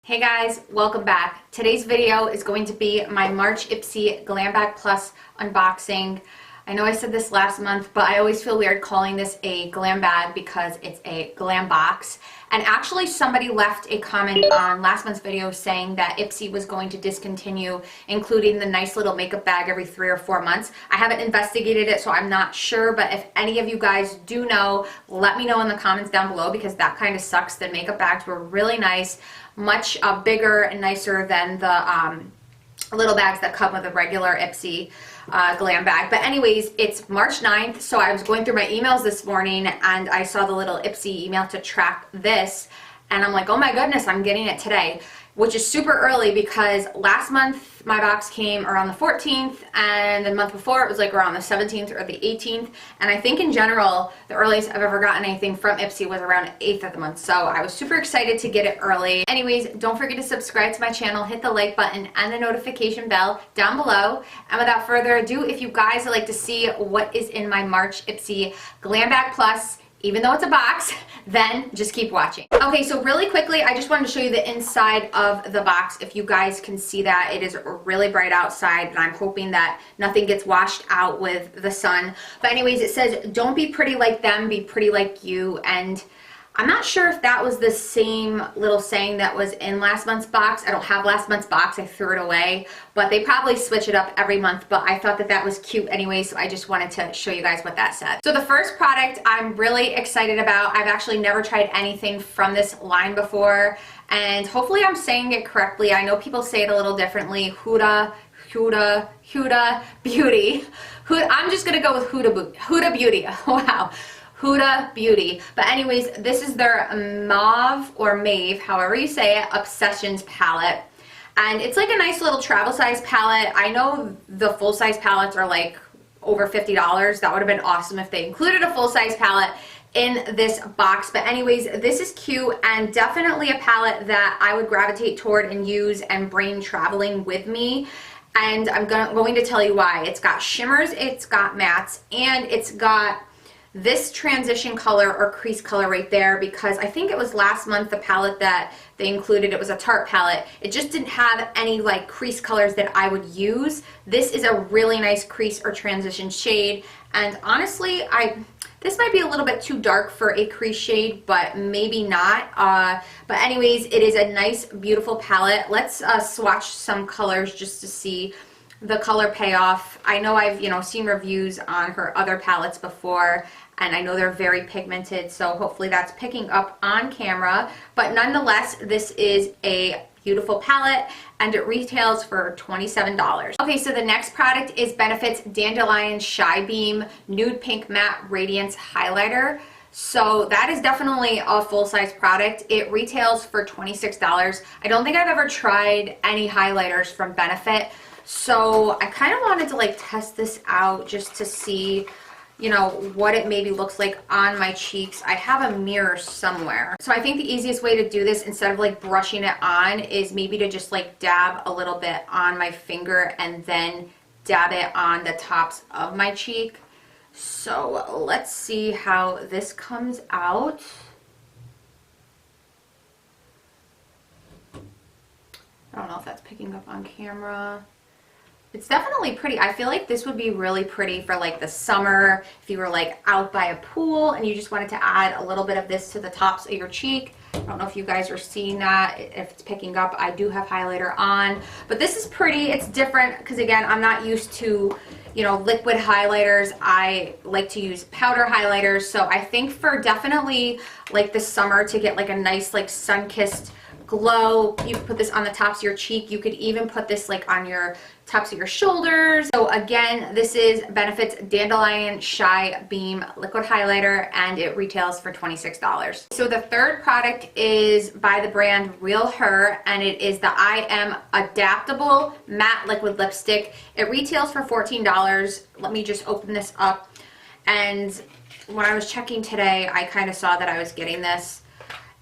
Hey guys, welcome back. Today's video is going to be my March Ipsy Glambag Plus unboxing. I know I said this last month, but I always feel weird calling this a glam bag because it's a glam box. And actually somebody left a comment on last month's video saying that Ipsy was going to discontinue including the nice little makeup bag every 3 or 4 months. I haven't investigated it, so I'm not sure, but if any of you guys do know, let me know in the comments down below because that kind of sucks. The makeup bags were really nice, much bigger and nicer than the little bags that come with a regular Ipsy glam bag. But anyways, it's March 9th, so I was going through my emails this morning and I saw the little Ipsy email to track this, and I'm like, oh my goodness, I'm getting it today, which is super early because last month my box came around the 14th and the month before it was like around the 17th or the 18th, and I think in general the earliest I've ever gotten anything from Ipsy was around 8th of the month, so I was super excited to get it early. Anyways, don't forget to subscribe to my channel, hit the like button and the notification bell down below, and without further ado, if you guys would like to see what is in my March Ipsy Glambag Plus, even though it's a box, then just keep watching. Okay, so really quickly, I just wanted to show you the inside of the box. If you guys can see that, it is really bright outside, and I'm hoping that nothing gets washed out with the sun. But anyways, it says, don't be pretty like them, be pretty like you. And I'm not sure if that was the same little saying that was in last month's box. I don't have last month's box, I threw it away, but they probably switch it up every month, but I thought that that was cute anyway, so I just wanted to show you guys what that said. So the first product I'm really excited about. I've actually never tried anything from this line before, and hopefully I'm saying it correctly. I know people say it a little differently. Huda Beauty. I'm just gonna go with Huda Beauty. Wow. Huda Beauty. But anyways, this is their Mauve or Mauve, however you say it, Obsessions palette. And it's like a nice little travel size palette. I know the full size palettes are like over $50. That would have been awesome if they included a full size palette in this box. But anyways, this is cute and definitely a palette that I would gravitate toward and use and bring traveling with me. And I'm going to tell you why. It's got shimmers, it's got mattes, and it's got this transition color or crease color right there, because I think it was last month the palette that they included, it was a Tarte palette. It just didn't have any like crease colors that I would use. This is a really nice crease or transition shade, and honestly this might be a little bit too dark for a crease shade, but maybe not. But anyways, it is a nice, beautiful palette. Let's swatch some colors just to see the color payoff. I know I've seen reviews on her other palettes before, and I know they're very pigmented, so hopefully that's picking up on camera. But nonetheless, this is a beautiful palette and it retails for $27. Okay, so the next product is Benefit's Dandelion Shy Beam Nude Pink Matte Radiance Highlighter. So that is definitely a full-size product. It retails for $26. I don't think I've ever tried any highlighters from Benefit, so I kind of wanted to like test this out just to see, what it maybe looks like on my cheeks. I have a mirror somewhere. So I think the easiest way to do this, instead of like brushing it on, is maybe to just like dab a little bit on my finger and then dab it on the tops of my cheek. So let's see how this comes out. I don't know if that's picking up on camera. It's definitely pretty. I feel like this would be really pretty for like the summer, if you were like out by a pool and you just wanted to add a little bit of this to the tops of your cheek. I don't know if you guys are seeing that, if it's picking up. I do have highlighter on, but this is pretty. It's different because again, I'm not used to liquid highlighters. I like to use powder highlighters, so I think for definitely like the summer to get like a nice like sun-kissed glow, you could put this on the tops of your cheek. You could even put this like on your tops of your shoulders. So again, this is Benefit's Dandelion Shy Beam Liquid Highlighter, and it retails for $26. So the third product is by the brand Real Her, and it is the I Am Adaptable Matte Liquid Lipstick. It retails for $14. Let me just open this up. And when I was checking today, I kind of saw that I was getting this.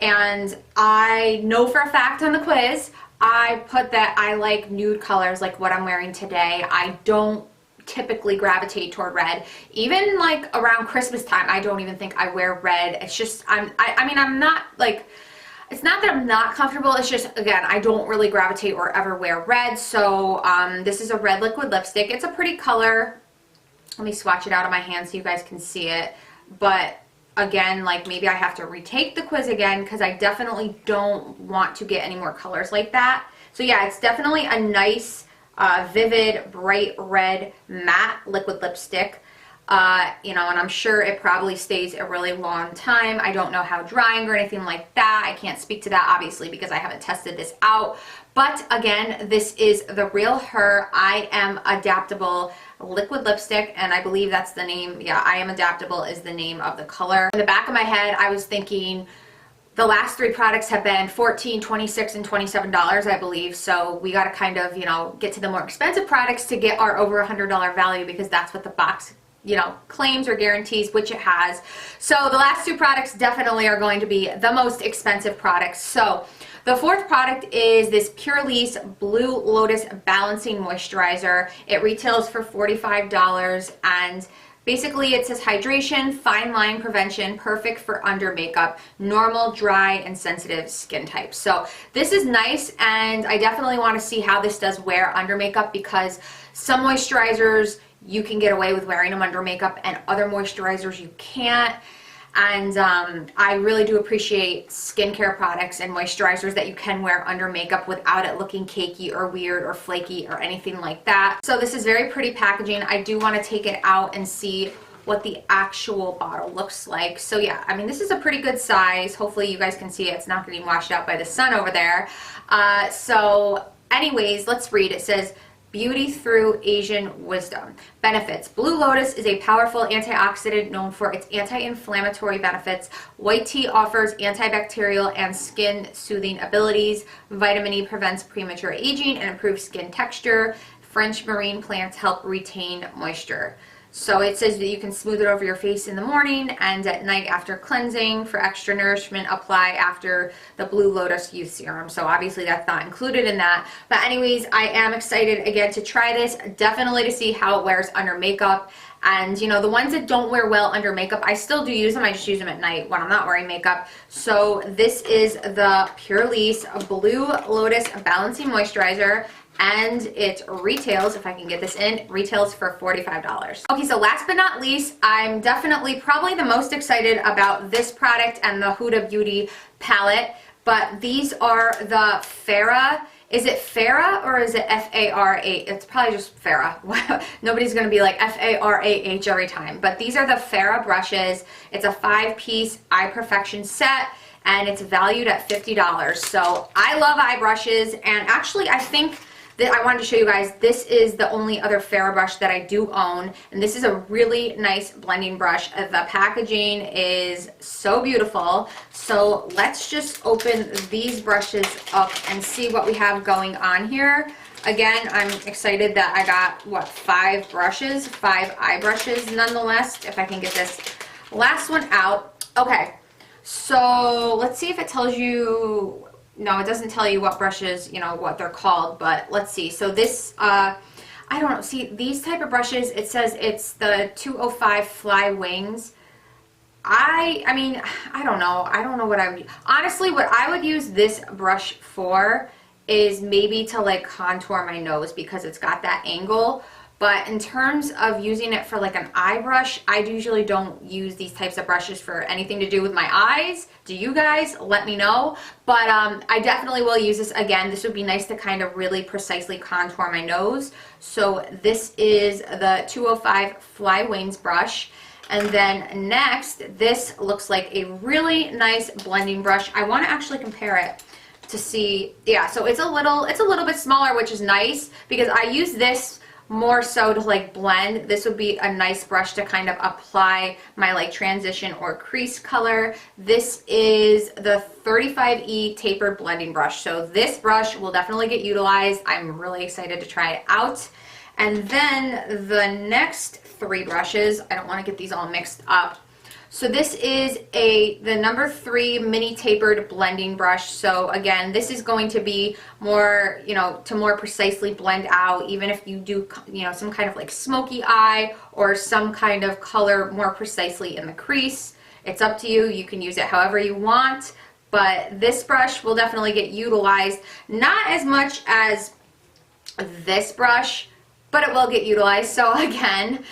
And I know for a fact on the quiz, I put that I like nude colors like what I'm wearing today. I don't typically gravitate toward red. Even like around Christmas time, I don't even think I wear red. It's just, I'm not like, It's not that I'm not comfortable, it's just, again, I don't really gravitate or ever wear red. So this is a red liquid lipstick. It's a pretty color. Let me swatch it out on my hand so you guys can see it. But again, like, maybe I have to retake the quiz again because I definitely don't want to get any more colors like that. So yeah, it's definitely a nice, vivid, bright red matte liquid lipstick. You know, and I'm sure it probably stays a really long time. I don't know how drying or anything like that. I can't speak to that, obviously, because I haven't tested this out. But again, this is the Real Her I Am Adaptable liquid lipstick, and I believe that's the name. Yeah, I Am Adaptable is the name of the color. In the back of my head, I was thinking the last 3 products have been $14, $26, and $27, I believe. So we got to kind of, you know, get to the more expensive products to get our over $100 value, because that's what the box, you know, claims or guarantees, which it has. So the last 2 products definitely are going to be the most expensive products. So the 4th product is this Purlisse Blue Lotus Balancing Moisturizer. It retails for $45, and basically it says hydration, fine line prevention, perfect for under makeup, normal, dry, and sensitive skin types. So this is nice, and I definitely want to see how this does wear under makeup, because some moisturizers you can get away with wearing them under makeup and other moisturizers you can't. And I really do appreciate skincare products and moisturizers that you can wear under makeup without it looking cakey or weird or flaky or anything like that. So this is very pretty packaging. I do want to take it out and see what the actual bottle looks like. So yeah, I mean, this is a pretty good size. Hopefully you guys can see it. It's not getting washed out by the sun over there. So anyways, let's read. It says, Beauty Through Asian Wisdom. Benefits. Blue Lotus is a powerful antioxidant known for its anti-inflammatory benefits. White tea offers antibacterial and skin-soothing abilities. Vitamin E prevents premature aging and improves skin texture. French marine plants help retain moisture. So it says that you can smooth it over your face in the morning, and at night after cleansing. For extra nourishment, apply after the Blue Lotus Youth Serum. So obviously that's not included in that. But anyways, I am excited again to try this, definitely to see how it wears under makeup. And you know, the ones that don't wear well under makeup, I still do use them. I just use them at night when I'm not wearing makeup. So this is the Purlisse Blue Lotus Balancing Moisturizer. And it retails, if I can get this in, retails for $45. Okay, so last but not least, I'm definitely probably the most excited about this product and the Huda Beauty palette. But these are the Farah. Is it Farah or is it F-A-R-A? It's probably just Farah. Nobody's going to be like F-A-R-A-H every time. But these are the Farah brushes. It's a 5-piece eye perfection set, and it's valued at $50. So I love eye brushes, and actually I think that I wanted to show you guys, this is the only other Farah brush that I do own, and this is a really nice blending brush. The packaging is so beautiful. So let's just open these brushes up and see what we have going on here. Again, I'm excited that I got, what, 5 brushes, 5 eye brushes nonetheless, if I can get this last one out. Okay, so let's see if it tells you. No, it doesn't tell you what brushes, you know, what they're called, but let's see. So this, I don't know, see, these type of brushes, it says it's the 205 Fly Wings. I mean, I don't know what I would, honestly, what I would use this brush for is maybe to like contour my nose, because it's got that angle. But in terms of using it for like an eye brush, I usually don't use these types of brushes for anything to do with my eyes. Do you guys? Let me know. But I definitely will use this again. This would be nice to kind of really precisely contour my nose. So this is the 205 Fly Wings brush. And then next, this looks like a really nice blending brush. I want to actually compare it to see. Yeah, so it's a little bit smaller, which is nice, because I use this more so to like blend. This would be a nice brush to kind of apply my like transition or crease color. This is the 35E tapered blending brush. So this brush will definitely get utilized. I'm really excited to try it out. And then the next 3 brushes, I don't want to get these all mixed up. So this is the number 3 mini tapered blending brush. So again, this is going to be more, you know, to more precisely blend out, even if you do, you know, some kind of like smoky eye or some kind of color more precisely in the crease. It's up to you. You can use it however you want. but this brush will definitely get utilized. Not as much as this brush, but it will get utilized. So again,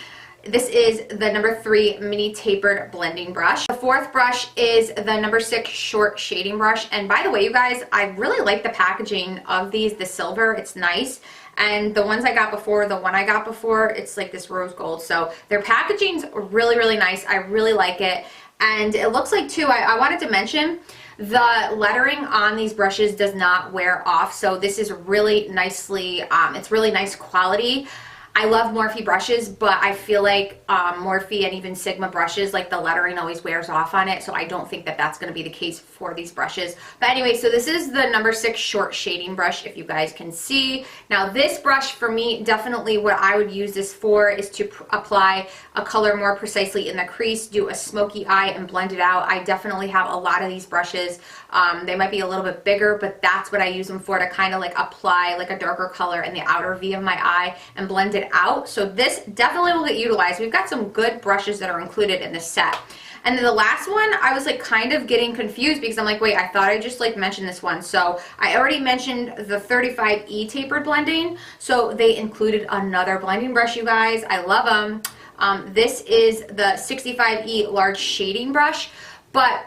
this is the number 3 mini tapered blending brush. The 4th brush is the number 6 short shading brush. And by the way, you guys, I really like the packaging of these, the silver, it's nice. And the ones I got before, the one I got before, it's like this rose gold. So their packaging's really, really nice. I really like it. And it looks like too, I wanted to mention, the lettering on these brushes does not wear off. So this is really nicely, it's really nice quality. I love Morphe brushes, but I feel like Morphe and even Sigma brushes, like the lettering always wears off on it, so I don't think that that's going to be the case for these brushes. But anyway, so this is the number 6 short shading brush, if you guys can see. Now this brush, for me, definitely what I would use this for is to apply a color more precisely in the crease, do a smoky eye, and blend it out. I definitely have a lot of these brushes. They might be a little bit bigger, but that's what I use them for, to kind of like apply like a darker color in the outer V of my eye and blend it out. So this definitely will get utilized. We've got some good brushes that are included in this set. And then the last one, I was like kind of getting confused because I'm like, wait, I thought I just like mentioned this one. So I already mentioned the 35E tapered blending. So they included another blending brush, you guys. I love them. This is the 65E large shading brush, but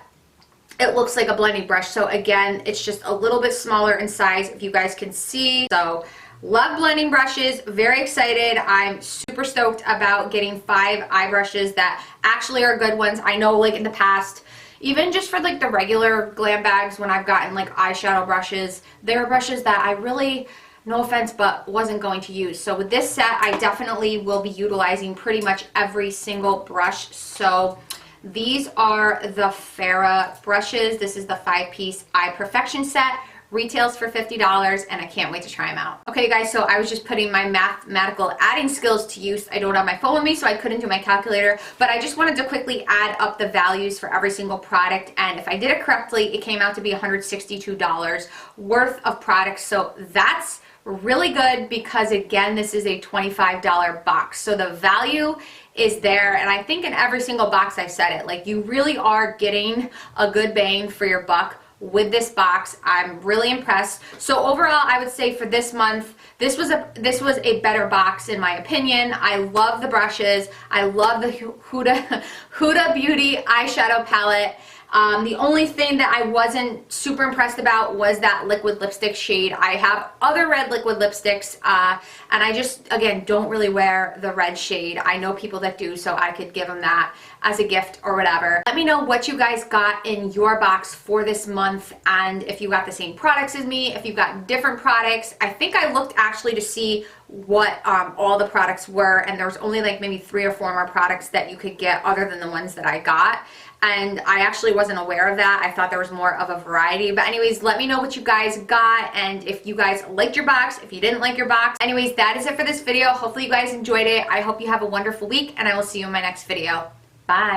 it looks like a blending brush. So again, it's just a little bit smaller in size, if you guys can see. So love blending brushes, very excited. I'm super stoked about getting 5 eye brushes that actually are good ones. I know like in the past, even just for like the regular Glambags, when I've gotten like eyeshadow brushes, there are brushes that I really, no offense, but wasn't going to use. So with this set, I definitely will be utilizing pretty much every single brush. So these are the Farrah brushes. This is the 5-piece Eye Perfection set. Retails for $50, and I can't wait to try them out. Okay guys, so I was just putting my mathematical adding skills to use. I don't have my phone with me, so I couldn't do my calculator, but I just wanted to quickly add up the values for every single product, and if I did it correctly, it came out to be $162 worth of products. So that's really good because again, this is a $25 box. So the value is there, and I think in every single box I've said it, like you really are getting a good bang for your buck with this box. I'm really impressed. So overall, I would say for this month, this was a better box in my opinion. I love the brushes. I love the Huda Beauty eyeshadow palette. The only thing that I wasn't super impressed about was that liquid lipstick shade. I have other red liquid lipsticks, and I just, again, don't really wear the red shade. I know people that do, so I could give them that as a gift or whatever. Let me know what you guys got in your box for this month, and if you got the same products as me, if you got different products. I think I looked actually to see what all the products were, and there was only like maybe 3 or 4 more products that you could get other than the ones that I got. And I actually wasn't aware of that. I thought there was more of a variety. But anyways, let me know what you guys got and if you guys liked your box, if you didn't like your box. Anyways, that is it for this video. Hopefully you guys enjoyed it. I hope you have a wonderful week, and I will see you in my next video. Bye.